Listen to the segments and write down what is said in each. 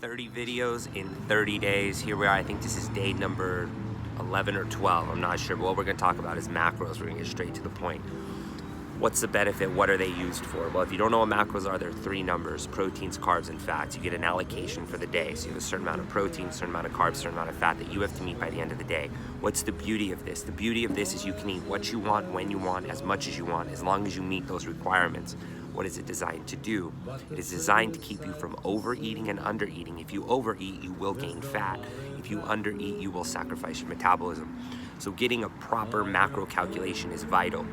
30 videos in 30 days. Here we are. I think this is day number 11 or 12. I'm not sure. But what we're going to talk about is macros. We're going to get straight to the point. What's the benefit? What are they used for? Well, if you don't know what macros are, they're three numbers: proteins, carbs, and fats. You get an allocation for the day. So you have a certain amount of protein, a certain amount of carbs, a certain amount of fat that you have to meet by the end of the day. What's the beauty of this? The beauty of this is you can eat what you want, when you want, as much as you want, as long as you meet those requirements. What is it designed to do? It is designed to keep you from overeating and undereating. If you overeat, you will gain fat. If you undereat, you will sacrifice your metabolism. So getting a proper macro calculation is vital.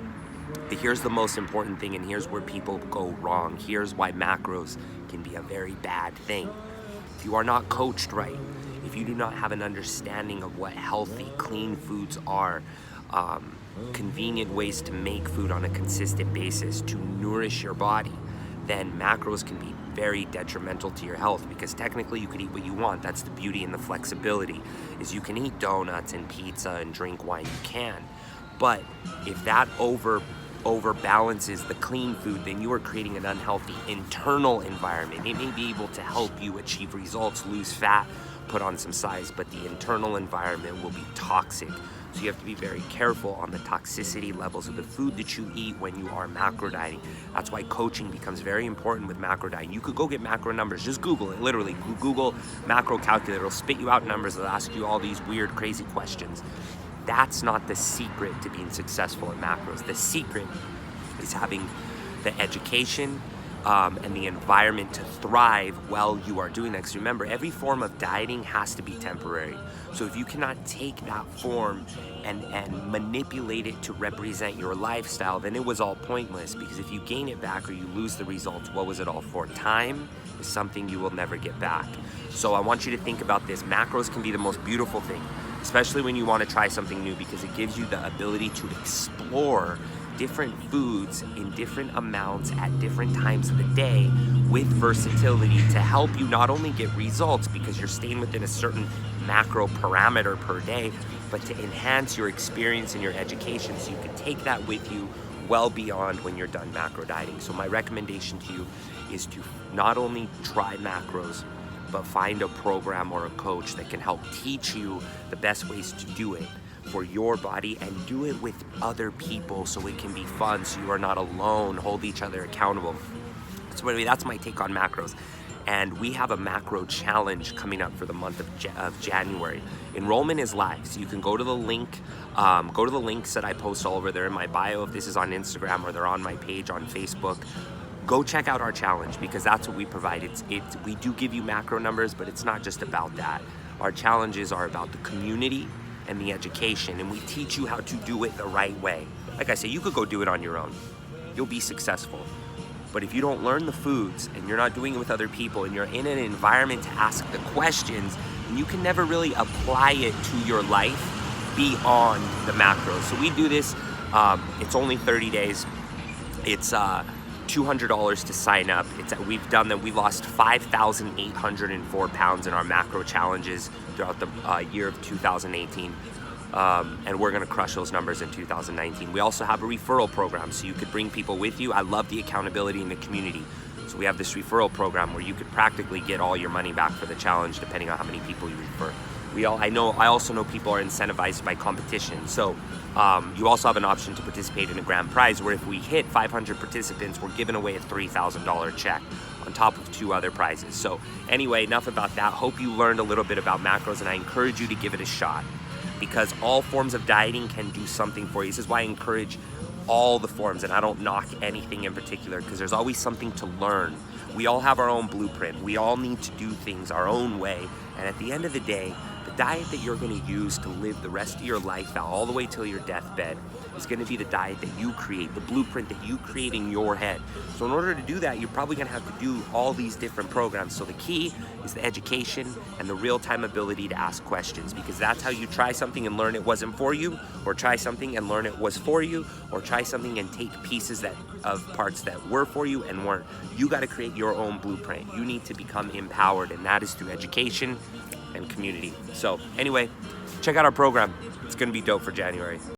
But here's the most important thing, and here's where people go wrong. Here's why macros can be a very bad thing. If you are not coached right, if you do not have an understanding of what healthy, clean foods are, convenient ways to make food on a consistent basis to nourish your body, then macros can be very detrimental to your health, because technically you could eat what you want. That's the beauty and the flexibility, is you can eat donuts and pizza and drink wine, you can. But if that overbalances the clean food, then you are creating an unhealthy internal environment. It may be able to help you achieve results, lose fat, put on some size, but the internal environment will be toxic. So you have to be very careful on the toxicity levels of the food that you eat when you are macro dieting. That's why coaching becomes very important with macro dieting. You could go get macro numbers, just Google it, literally. Google macro calculator, it'll spit you out numbers, it'll ask you all these weird, crazy questions. That's not the secret to being successful in macros. The secret is having the education and the environment to thrive while you are doing that. Because remember, every form of dieting has to be temporary. So if you cannot take that form and manipulate it to represent your lifestyle, then it was all pointless. Because if you gain it back or you lose the results, what was it all for? Time is something you will never get back. So I want you to think about this. Macros can be the most beautiful thing, especially when you want to try something new, because it gives you the ability to explore different foods in different amounts at different times of the day with versatility to help you not only get results because you're staying within a certain macro parameter per day, but to enhance your experience and your education so you can take that with you well beyond when you're done macro dieting. So my recommendation to you is to not only try macros, but find a program or a coach that can help teach you the best ways to do it for your body, and do it with other people so it can be fun, so you are not alone. Hold each other accountable. So anyway, that's my take on macros. And we have a macro challenge coming up for the month of January. Enrollment is live, so you can go to the link. Go to the links that I post all over there in my bio if this is on Instagram, or they're on my page on Facebook. Go check out our challenge, because that's what we provide. We do give you macro numbers, but it's not just about that. Our challenges are about the community and the education, and we teach you how to do it the right way. Like I say, you could go do it on your own. You'll be successful. But if you don't learn the foods and you're not doing it with other people and you're in an environment to ask the questions, then you can never really apply it to your life beyond the macros. So we do this, it's only 30 days. It's $200 to sign up. We've done that. We lost 5,804 pounds in our macro challenges throughout the year of 2018. And we're gonna crush those numbers in 2019. We also have a referral program, so you could bring people with you. I love the accountability in the community. So we have this referral program where you could practically get all your money back for the challenge depending on how many people you refer. I also know people are incentivized by competition. So you also have an option to participate in a grand prize, where if we hit 500 participants, we're giving away a $3,000 check on top of 2 other prizes. So anyway, enough about that. Hope you learned a little bit about macros, and I encourage you to give it a shot, because all forms of dieting can do something for you. This is why I encourage all the forms, and I don't knock anything in particular, because there's always something to learn. We all have our own blueprint. We all need to do things our own way. And at the end of the day, the diet that you're going to use to live the rest of your life out, all the way till your deathbed, is going to be the diet that you create, the blueprint that you create in your head. So in order to do that, you're probably going to have to do all these different programs. So the key is the education and the real-time ability to ask questions, because that's how you try something and learn it wasn't for you, or try something and learn it was for you, or try something and take pieces of parts that were for you and weren't. You got to create your own blueprint. You need to become empowered, and that is through education and community. So anyway, check out our program. It's going to be dope for January.